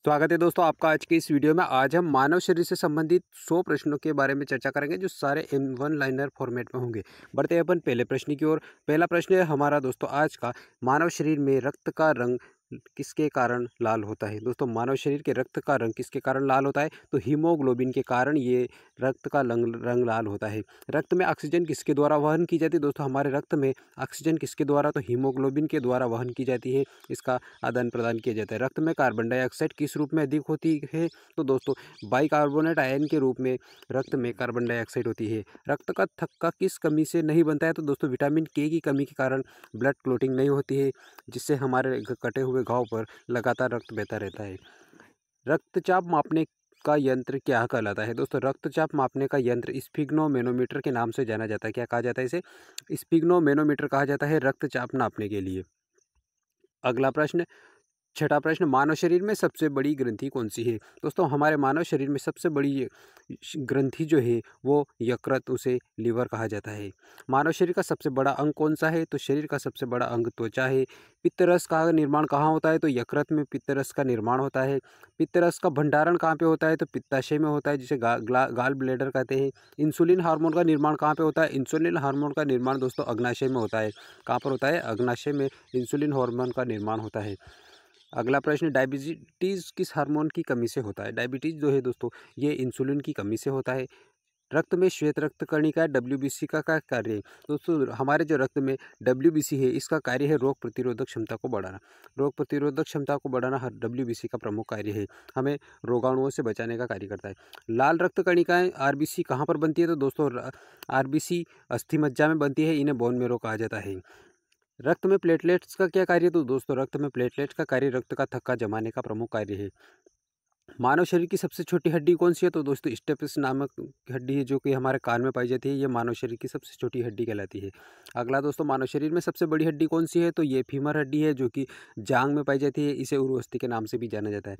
स्वागत है दोस्तों आपका आज की इस वीडियो में। आज हम मानव शरीर से संबंधित 100 प्रश्नों के बारे में चर्चा करेंगे जो सारे इन वन लाइनर फॉर्मेट में होंगे। बढ़ते हैं अपन पहले प्रश्न की ओर। पहला प्रश्न है हमारा दोस्तों आज का, मानव शरीर में रक्त का रंग किसके कारण लाल होता है। दोस्तों मानव शरीर के रक्त का रंग किसके कारण लाल होता है, तो हीमोग्लोबिन के कारण ये रक्त का रंग लाल होता है। रक्त में ऑक्सीजन किसके द्वारा वहन की जाती है। दोस्तों हमारे रक्त में ऑक्सीजन किसके द्वारा, तो हीमोग्लोबिन के द्वारा वहन की जाती है, इसका आदान प्रदान किया जाता है। रक्त में कार्बन डाइऑक्साइड किस रूप में अधिक होती है, तो दोस्तों बाइकार्बोनेट आयन के रूप में रक्त में कार्बन डाइऑक्साइड होती है। रक्त का थक्का किस कमी से नहीं बनता है, तो दोस्तों विटामिन के की कमी के कारण ब्लड क्लोटिंग नहीं होती है, जिससे हमारे कटे हुए घाव पर लगातार रक्त बहता रहता है। रक्तचाप मापने का यंत्र क्या कहलाता है। दोस्तों रक्तचाप मापने का यंत्र स्फिग्नोमेनोमीटर के नाम से जाना जाता है। क्या कहा जाता है इसे, स्फिग्नोमेनोमीटर कहा जाता है रक्तचाप नापने के लिए। अगला प्रश्न, छठा प्रश्न, मानव शरीर में सबसे बड़ी ग्रंथि कौन सी है। दोस्तों हमारे मानव शरीर में सबसे बड़ी ग्रंथि जो है वो यकृत, उसे लीवर कहा जाता है। मानव शरीर का सबसे बड़ा अंग कौन सा है, तो शरीर का सबसे बड़ा अंग त्वचा है। पित्तरस का निर्माण कहाँ होता है, तो यकृत में पित्तरस का निर्माण होता है। पित्तरस का भंडारण कहाँ पे होता है, तो पित्ताशय में होता है, जिसे गाल ब्लेडर कहते हैं। इंसुलिन हार्मोन का निर्माण कहाँ पे होता है, इंसुलिन हार्मोन का निर्माण दोस्तों अग्नाशय में होता है। कहाँ पर होता है, अग्नाशय में इंसुलिन हार्मोन का निर्माण होता है। अगला प्रश्न, डायबिटीज़ किस हार्मोन की कमी से होता है। डायबिटीज़ जो है दोस्तों ये इंसुलिन की कमी से होता है। रक्त में श्वेत रक्त कणिका WBC का क्या कार्य है। दोस्तों हमारे जो रक्त में WBC है इसका कार्य है रोग प्रतिरोधक क्षमता को बढ़ाना। रोग प्रतिरोधक क्षमता को बढ़ाना हर WBC का प्रमुख कार्य है, हमें रोगाणुओं से बचाने का कार्य करता है। लाल रक्त कणिकाएँ RBC कहाँ पर बनती है, तो दोस्तों RBC अस्थि मज्जा में बनती है, इन्हें बोन मैरो कहा जाता है। रक्त में प्लेटलेट्स का क्या कार्य है, तो दोस्तों रक्त में प्लेटलेट्स का कार्य रक्त का थक्का जमाने का प्रमुख कार्य है। मानव शरीर की सबसे छोटी हड्डी कौन सी है, तो दोस्तों स्टेपिस नामक हड्डी है जो कि हमारे कान में पाई जाती है, ये मानव शरीर की सबसे छोटी हड्डी कहलाती है। अगला दोस्तों, मानव शरीर में सबसे बड़ी हड्डी कौन सी है, तो ये फीमर हड्डी है जो कि जांग में पाई जाती है, इसे उर्वस्ति के नाम से भी जाना जाता है।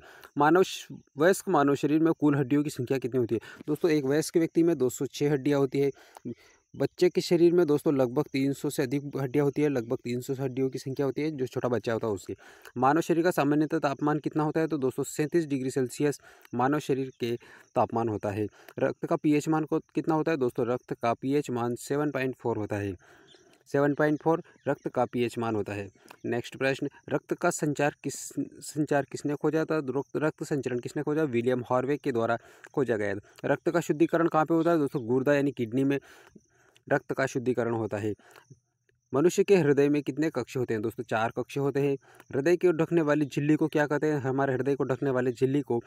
वयस्क मानव शरीर में कुल हड्डियों की संख्या कितनी होती है। दोस्तों एक वयस्क व्यक्ति में 206 हड्डियाँ होती है। बच्चे के शरीर में दोस्तों लगभग 300 से अधिक हड्डियाँ होती है, लगभग 300 हड्डियों की संख्या होती है, जो छोटा बच्चा होता है उसकी। मानव शरीर का सामान्यतः तापमान कितना होता है, तो दोस्तों 37 डिग्री सेल्सियस मानव शरीर के तापमान होता है। रक्त का पीएच मान को कितना होता है, दोस्तों रक्त का पीएच मान 7.4 होता है। 7.4 रक्त का पीएच मान होता है। नेक्स्ट प्रश्न, रक्त का संचार किसने खोजा था। रक्त संचरण किसने खोजा, विलियम हॉर्वे के द्वारा खोजा गया था। रक्त का शुद्धिकरण कहाँ पे होता है, दोस्तों गुर्दा यानी किडनी में रक्त का शुद्धिकरण होता है। मनुष्य के हृदय में कितने कक्ष होते हैं, दोस्तों 4 कक्ष होते हैं। हृदय को ढकने वाली झिल्ली को क्या कहते हैं, हमारे हृदय को ढकने वाली झिल्ली को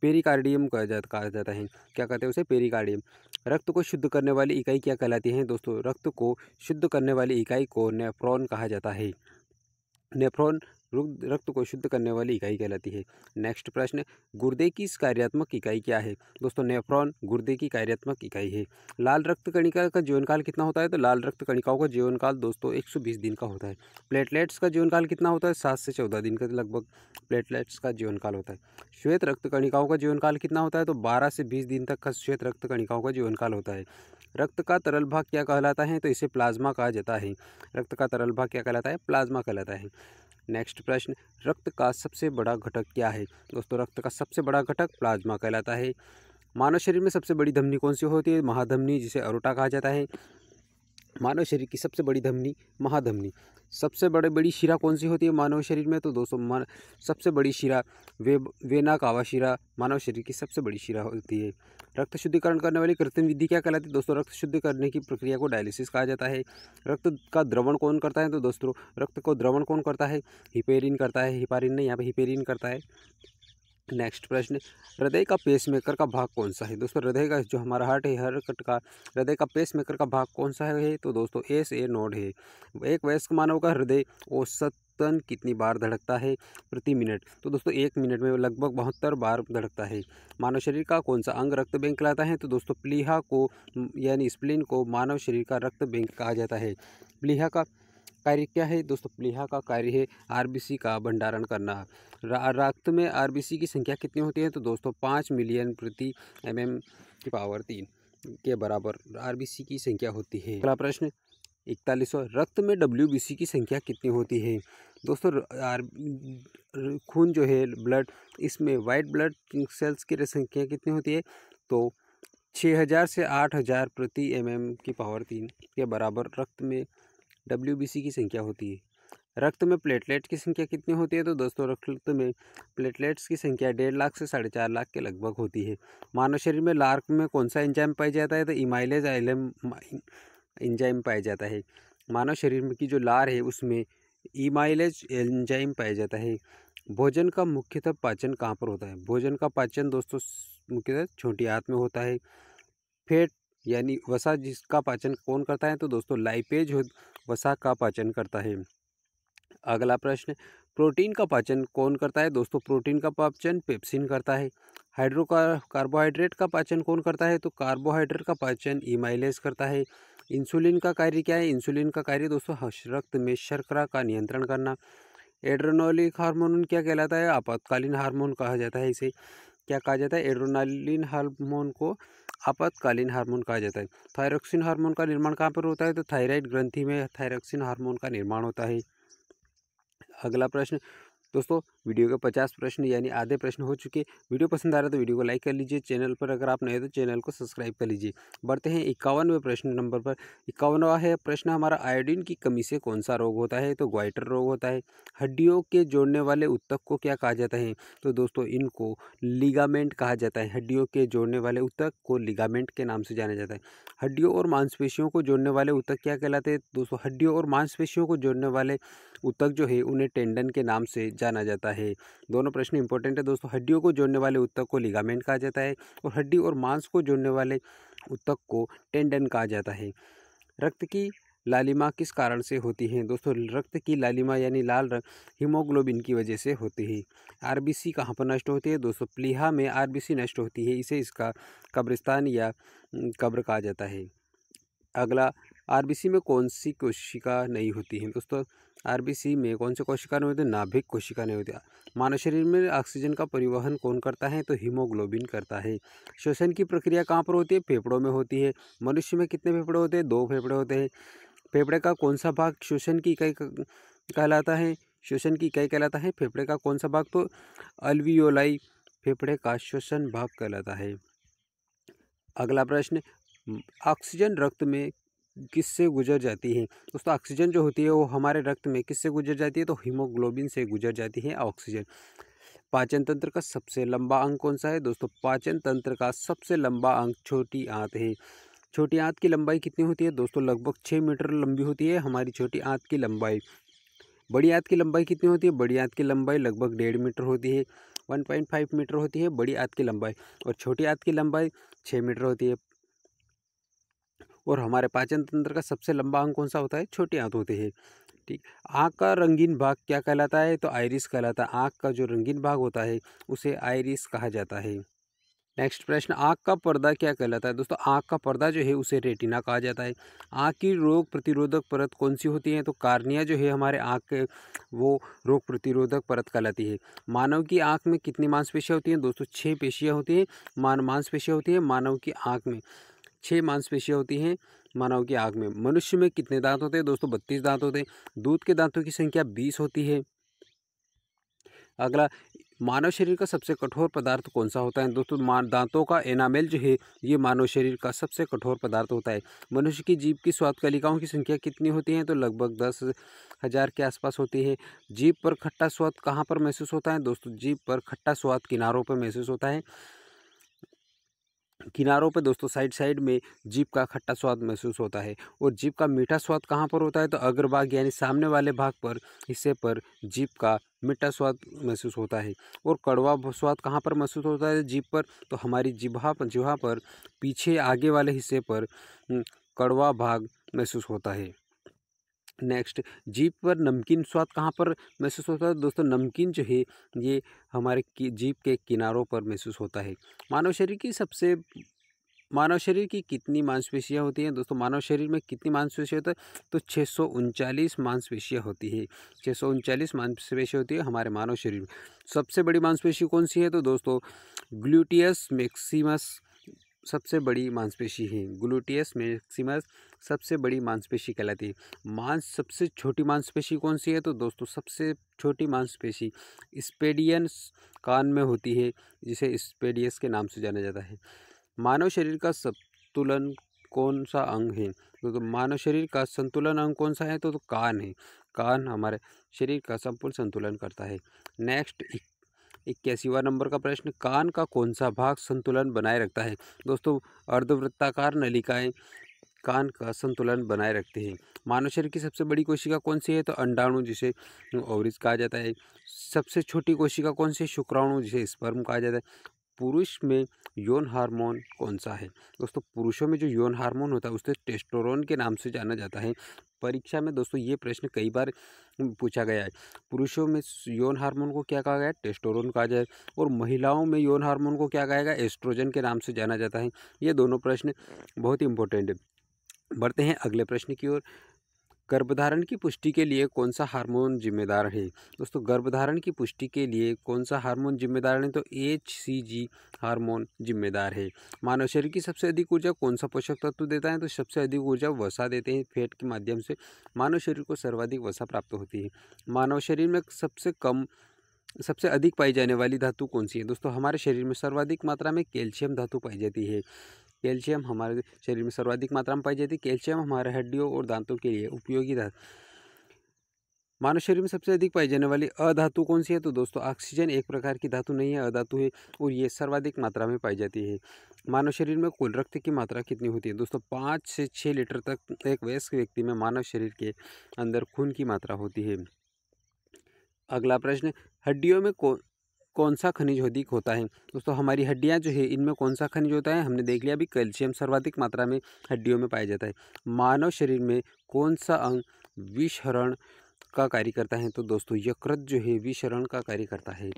पेरिकार्डियम कहा जाता है। क्या कहते हैं उसे, पेरिकार्डियम। रक्त को शुद्ध करने वाली इकाई क्या कहलाती है, दोस्तों रक्त को शुद्ध करने वाली इकाई को नेफ्रॉन कहा जाता है। नेफ्रॉन रक्त को शुद्ध करने वाली इकाई कहलाती है। नेक्स्ट प्रश्न, गुर्दे की कार्यात्मक इकाई क्या है, दोस्तों नेफ्रॉन गुर्दे की कार्यात्मक इकाई है। लाल रक्त कणिका का जीवनकाल कितना होता है, तो लाल रक्त कणिकाओं का जीवनकाल दोस्तों 120 दिन का होता है। प्लेटलेट्स का जीवनकाल कितना होता है, 7 से 14 दिन का लगभग प्लेटलेट्स का जीवनकाल होता है। श्वेत रक्त कणिकाओं का जीवनकाल कितना होता है, तो 12 से 20 दिन तक का श्वेत रक्त कणिकाओं का जीवनकाल होता है। रक्त का तरल भाग क्या कहलाता है, तो इसे प्लाज्मा कहा जाता है। रक्त का तरल भाग क्या कहलाता है, प्लाज्मा कहलाता है। नेक्स्ट प्रश्न, रक्त का सबसे बड़ा घटक क्या है, दोस्तों रक्त का सबसे बड़ा घटक प्लाज्मा कहलाता है। मानव शरीर में सबसे बड़ी धमनी कौन सी होती है, महाधमनी, जिसे अरोटा कहा जाता है। मानव शरीर की सबसे बड़ी धमनी महाधमनी। सबसे बड़ी शिरा कौन सी होती है मानव शरीर में, तो दोस्तों सबसे बड़ी शिरा वेना कावा शिरा मानव शरीर की सबसे बड़ी शिरा होती है। रक्त शुद्धिकरण करने वाली कृत्रिम विधि क्या कहलाती है, दोस्तों रक्त शुद्ध करने की प्रक्रिया को डायलिसिस कहा जाता है। रक्त का द्रवण कौन करता है, तो दोस्तों रक्त को द्रवण कौन करता है, हिपेरिन करता है, हिपारिन नहीं, यहाँ पे हिपेरिन करता है। नेक्स्ट प्रश्न, हृदय का पेसमेकर का भाग कौन सा है, दोस्तों हृदय का जो हमारा हार्ट है, हार्ट का हृदय का पेसमेकर का भाग कौन सा है, तो दोस्तों SA नोड है। एक वयस्क मानव का हृदय औसतन कितनी बार धड़कता है प्रति मिनट, तो दोस्तों 1 मिनट में लगभग 72 बार धड़कता है। मानव शरीर का कौन सा अंग रक्त बैंक कहलाता है, तो दोस्तों प्लीहा को यानी स्प्लीन को मानव शरीर का रक्त बैंक कहा जाता है। प्लीहा का कार्य क्या है, दोस्तों प्लीहा का कार्य है RBC का भंडारण करना। रक्त में RBC की संख्या कितनी होती है, तो दोस्तों 5 मिलियन प्रति mm³ के बराबर RBC की संख्या होती है। अगला प्रश्न 41वां, रक्त में WBC की संख्या कितनी होती है, दोस्तों खून जो है ब्लड, इसमें वाइट ब्लड सेल्स की संख्या कितनी होती है? तो 6000 से 8000 प्रति की पावर 3 के बराबर रक्त में WBC की संख्या होती है। रक्त में प्लेटलेट की संख्या कितनी होती है? तो दोस्तों रक्त में प्लेटलेट्स की संख्या 1.5 लाख से 4.5 लाख के लगभग होती है। मानव शरीर में लार में कौन सा एंजाइम पाया जाता है? तो इमाइलेज आइलम एंजाइम पाया जाता है। मानव शरीर में की जो लार है उसमें इमाइलेज एंजाइम पाया जाता है। भोजन का मुख्यतः पाचन कहाँ पर होता है? भोजन का पाचन दोस्तों मुख्यतः छोटी आंत में होता है। फैट यानी वसा जिसका पाचन कौन करता है? तो दोस्तों लाइपेज वसा का पाचन करता है। अगला प्रश्न, प्रोटीन का पाचन कौन करता है? दोस्तों प्रोटीन का पाचन पेप्सिन करता है। कार्बोहाइड्रेट का पाचन कौन करता है? तो कार्बोहाइड्रेट का पाचन इमाइलेज करता है। इंसुलिन का कार्य क्या है? इंसुलिन का कार्य दोस्तों रक्त में शर्करा का नियंत्रण करना। एड्रेनालिन हार्मोन क्या कहलाता है? आपातकालीन हार्मोन कहा जाता है। इसे क्या कहा जाता है? एड्रेनालिन हार्मोन को आपातकालीन हार्मोन कहा जाता है। थायरोक्सिन हार्मोन का निर्माण कहाँ पर होता है? तो थायराइड ग्रंथि में थायरोक्सिन हार्मोन का निर्माण होता है। अगला प्रश्न, दोस्तों वीडियो के 50 प्रश्न यानी आधे प्रश्न हो चुके। वीडियो पसंद आ रहा है तो वीडियो को लाइक कर लीजिए। चैनल पर अगर आप नए हो तो चैनल को सब्सक्राइब कर लीजिए। बढ़ते हैं 51वें प्रश्न नंबर पर। 51वां है प्रश्न हमारा, आयोडीन की कमी से कौन सा रोग होता है? तो ग्वाइटर रोग होता है। हड्डियों के जोड़ने वाले ऊतक को क्या कहा जाता है? तो दोस्तों इनको लिगामेंट कहा जाता है। हड्डियों के जोड़ने वाले ऊतक को लिगामेंट के नाम से जाना जाता है। हड्डियों और मांसपेशियों को जोड़ने वाले ऊतक क्या कहलाते हैं? दोस्तों हड्डियों और मांसपेशियों को जोड़ने वाले ऊतक जो है उन्हें टेंडन के नाम से जाना जाता है। दोनों प्रश्न इंपॉर्टेंट है दोस्तों। हड्डियों को जोड़ने वाले ऊतक को लिगामेंट कहा जाता है और हड्डी और मांस को जोड़ने वाले ऊतक को टेंडन कहा जाता है। रक्त की लालिमा किस कारण से होती है? दोस्तों रक्त की लालिमा यानी लाल रंग हीमोग्लोबिन की वजह से होती है। आरबीसी कहाँ पर नष्ट होती है? दोस्तों प्लीहा में आरबीसी नष्ट होती है। इसे इसका कब्रिस्तान या कब्र कहा जाता है। अगला, आरबीसी में कौन सी कोशिका नहीं होती है? दोस्तों आरबीसी में कौन सी कोशिका नहीं होती? नाभिक कोशिका नहीं होती। मानव शरीर में ऑक्सीजन का परिवहन कौन करता है? तो हीमोग्लोबिन करता है। श्वसन की प्रक्रिया कहाँ पर होती है? फेफड़ों में होती है। मनुष्य में कितने फेफड़े होते हैं? 2 फेफड़े होते हैं। फेफड़े का कौन सा भाग श्वसन की इकाई कहलाता है? श्वसन की इकाई कहलाता है फेफड़े का कौन सा भाग? तो अल्वियोलाई फेफड़े का श्वसन भाग कहलाता है। अगला प्रश्न, ऑक्सीजन रक्त में किससे गुजर जाती है? दोस्तों ऑक्सीजन जो होती है वो हमारे रक्त में किससे गुजर जाती है? तो हीमोग्लोबिन से गुजर जाती है ऑक्सीजन। पाचन तंत्र का सबसे लंबा अंग कौन सा है? दोस्तों पाचन तंत्र का सबसे लंबा अंग छोटी आंत है। छोटी आंत की लंबाई कितनी होती है? दोस्तों लगभग 6 मीटर लंबी होती है हमारी छोटी आंत की लंबाई। बड़ी आंत की लंबाई कितनी होती है? बड़ी आंत की लंबाई लगभग 1.5 मीटर होती है। 1.5 मीटर होती है बड़ी आंत की लंबाई और छोटी आंत की लंबाई 6 मीटर होती है। और हमारे पाचन तंत्र का सबसे लंबा अंग कौन सा होता है? छोटी आंत होती है। ठीक। आँख का रंगीन भाग क्या कहलाता है? तो आइरिस कहलाता है। आँख का जो रंगीन भाग होता है उसे आइरिस कहा जाता है। नेक्स्ट प्रश्न, आँख का पर्दा क्या कहलाता है? दोस्तों आँख का पर्दा जो है उसे रेटिना कहा जाता है। आँख की रोग प्रतिरोधक परत कौन सी होती है? तो कार्निया जो है हमारे आँख के वो रोग प्रतिरोधक परत कहलाती है। मानव की आँख में कितनी मांसपेशियाँ होती हैं? दोस्तों 6 पेशियाँ होती हैं। मांसपेशियाँ होती हैं मानव की आँख में। 6 मांसपेशियाँ होती हैं मानव की आँख में। मनुष्य में कितने दांत होते हैं? दोस्तों 32 दांत होते हैं। दूध के दांतों की संख्या 20 होती है। अगला, मानव शरीर का सबसे कठोर पदार्थ कौन सा होता है? दोस्तों दांतों का एनामेल जो है ये मानव शरीर का सबसे कठोर पदार्थ होता है। मनुष्य की जीभ की स्वाद कलिकाओं की संख्या कितनी होती है? तो लगभग 10,000 के आसपास होती है। जीभ पर खट्टा स्वाद कहाँ पर महसूस होता है? दोस्तों जीभ पर खट्टा स्वाद किनारों पर महसूस होता है। किनारों पे दोस्तों साइड में जीभ का खट्टा स्वाद महसूस होता है। और जीभ का मीठा स्वाद कहाँ पर होता है? तो अग्रभाग यानी सामने वाले भाग पर हिस्से पर जीभ का मीठा स्वाद महसूस होता है। और कड़वा स्वाद कहाँ पर महसूस होता है जीभ पर? तो हमारी जिह्वा पर पीछे आगे वाले हिस्से पर कड़वा भाग महसूस होता है। नेक्स्ट, जीभ पर नमकीन स्वाद कहाँ पर महसूस होता है? दोस्तों नमकीन जो है ये हमारे जीभ के किनारों पर महसूस होता है। मानव शरीर की कितनी मांसपेशियाँ होती हैं? दोस्तों मानव शरीर में कितनी मांसपेशियाँ होती है? तो 639 मांसपेशियाँ होती है। 639 मांसपेशियाँ होती है हमारे मानव शरीर में। सबसे बड़ी मांसपेशी कौन सी है? तो दोस्तों ग्लूटियस मैक्सिमस सबसे बड़ी मांसपेशी है। ग्लूटियस मैक्सिमस सबसे बड़ी मांसपेशी कहलाती है। सबसे छोटी मांसपेशी कौन सी है? तो दोस्तों सबसे छोटी मांसपेशी स्पेडियस कान में होती है, जिसे स्पेडियस के नाम से जाना जाता है। मानव शरीर का संतुलन कौन सा अंग है? तो मानव शरीर का संतुलन अंग कौन सा है? तो कान है। कान हमारे शरीर का संपूर्ण संतुलन करता है। नेक्स्ट 81वां नंबर का प्रश्न, कान का कौन सा भाग संतुलन बनाए रखता है? दोस्तों अर्धवृत्ताकार नलिकाएं कान का संतुलन बनाए रखते हैं। मानव शरीर की सबसे बड़ी कोशिका कौन सी है? तो अंडाणु, जिसे ओवरीज कहा जाता है। सबसे छोटी कोशिका कौन सी? शुक्राणु, जिसे स्पर्म कहा जाता है। पुरुष में यौन हार्मोन कौन सा है? दोस्तों पुरुषों में जो यौन हार्मोन होता है उसे टेस्टोस्टेरोन के नाम से जाना जाता है। परीक्षा में दोस्तों ये प्रश्न कई बार पूछा गया है। पुरुषों में यौन हार्मोन को क्या कहा गया है? टेस्टोस्टेरोन कहा जाए। और महिलाओं में यौन हार्मोन को क्या कहा गया? एस्ट्रोजन के नाम से जाना जाता है। ये दोनों प्रश्न बहुत ही इंपॉर्टेंट है। बढ़ते हैं अगले प्रश्न की ओर। गर्भधारण की पुष्टि के लिए कौन सा हार्मोन जिम्मेदार है? दोस्तों गर्भधारण की पुष्टि के लिए कौन सा हार्मोन जिम्मेदार है? तो HCG हार्मोन जिम्मेदार है। मानव शरीर की सबसे अधिक ऊर्जा कौन सा पोषक तत्व देता है? तो सबसे अधिक ऊर्जा वसा देते हैं। फैट के माध्यम से मानव शरीर को सर्वाधिक वसा प्राप्त होती है। मानव शरीर में सबसे अधिक पाई जाने वाली धातु कौन सी है? दोस्तों हमारे शरीर में सर्वाधिक मात्रा में कैल्शियम धातु पाई जाती है। कैल्शियम हमारे शरीर में सर्वाधिक मात्रा में पाई जाती है। कैल्शियम हमारे हड्डियों और दांतों के लिए उपयोगी धातु। मानव शरीर में सबसे अधिक पाई जाने वाली अधातु कौन सी है? तो दोस्तों ऑक्सीजन एक प्रकार की धातु नहीं है, अधातु है, और ये सर्वाधिक मात्रा में पाई जाती है। मानव शरीर में कुल रक्त की मात्रा कितनी होती है? दोस्तों 5 से 6 लीटर तक एक वयस्क व्यक्ति में मानव शरीर के अंदर खून की मात्रा होती है। अगला प्रश्न, हड्डियों में कौन सा खनिज अधिक होता है? दोस्तों हमारी हड्डियां जो है इनमें कौन सा खनिज होता है? हमने देख लिया अभी, कैल्शियम सर्वाधिक मात्रा में हड्डियों में पाया जाता है। मानव शरीर में कौन सा अंग विषहरण का कार्य करता है? तो दोस्तों यकृत जो है विषहरण का कार्य करता है।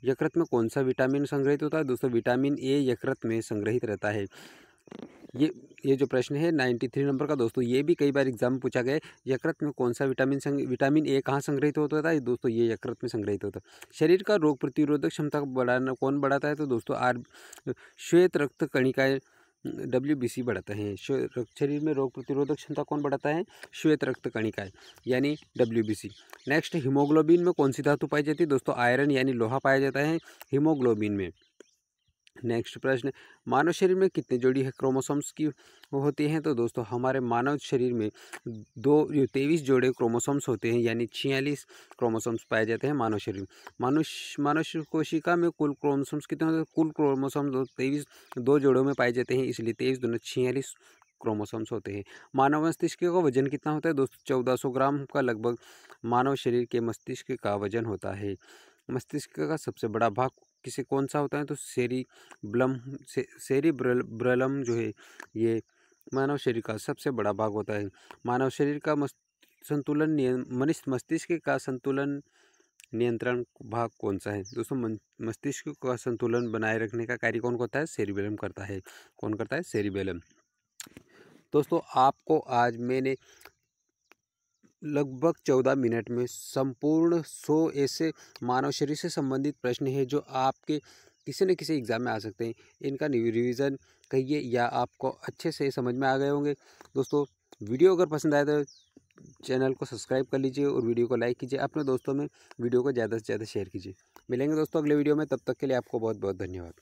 यकृत में कौन सा विटामिन संग्रहित होता है? दोस्तों विटामिन ए यकृत में संग्रहित रहता है। ये जो प्रश्न है 93 नंबर का, दोस्तों ये भी कई बार एग्जाम में पूछा गया है। यकृत में कौन सा विटामिन ए कहाँ संग्रहित होता है? दोस्तों ये यकृत में संग्रहित होता है। शरीर का रोग प्रतिरोधक क्षमता को कौन बढ़ाता है? तो दोस्तों श्वेत रक्त कणिकाएं WBC बढ़ाता है। शरीर में रोग प्रतिरोधक क्षमता कौन बढ़ाता है? श्वेत रक्त कणिकाएं यानी WBC। नेक्स्ट, हीमोग्लोबिन में कौन सी धातु पाई जाती है? दोस्तों आयरन यानी लोहा पाया जाता है हीमोग्लोबिन में। नेक्स्ट प्रश्न, मानव शरीर में कितने जोड़ी है क्रोमोसोम्स की होती हैं? तो दोस्तों हमारे मानव शरीर में 23 जोड़े क्रोमोसोम्स होते हैं, यानी 46 क्रोमोसोम्स पाए जाते हैं मानव शरीर में। मानव कोशिका में कुल क्रोमोसोम्स कितने होते हैं? कुल क्रोमोसोम्स 23 दो जोड़ों में पाए जाते हैं, इसलिए 23 दूनी 46 क्रोमोसोम्स होते हैं। मानव मस्तिष्क का वजन कितना होता है? दोस्तों 1400 ग्राम का लगभग मानव शरीर के मस्तिष्क का वजन होता है। मस्तिष्क का सबसे बड़ा भाग कौन सा होता है? तो सेरिब्रलम जो है ये मानव शरीर का सबसे बड़ा भाग होता है। मानव शरीर का मस्तिष्क का संतुलन नियंत्रण भाग कौन सा है? दोस्तों मस्तिष्क का संतुलन बनाए रखने का कार्य कौन करता है? सेरिबेलम करता है। कौन करता है? सेरिबेलम। दोस्तों आपको आज मैंने लगभग 14 मिनट में संपूर्ण 100 ऐसे मानव शरीर से संबंधित प्रश्न हैं जो आपके किसी न किसी एग्ज़ाम में आ सकते हैं। इनका रिवीजन कहिए या आपको अच्छे से समझ में आ गए होंगे। दोस्तों वीडियो अगर पसंद आए तो चैनल को सब्सक्राइब कर लीजिए और वीडियो को लाइक कीजिए। अपने दोस्तों में वीडियो को ज़्यादा से ज़्यादा शेयर कीजिए। मिलेंगे दोस्तों अगले वीडियो में, तब तक के लिए आपको बहुत बहुत धन्यवाद।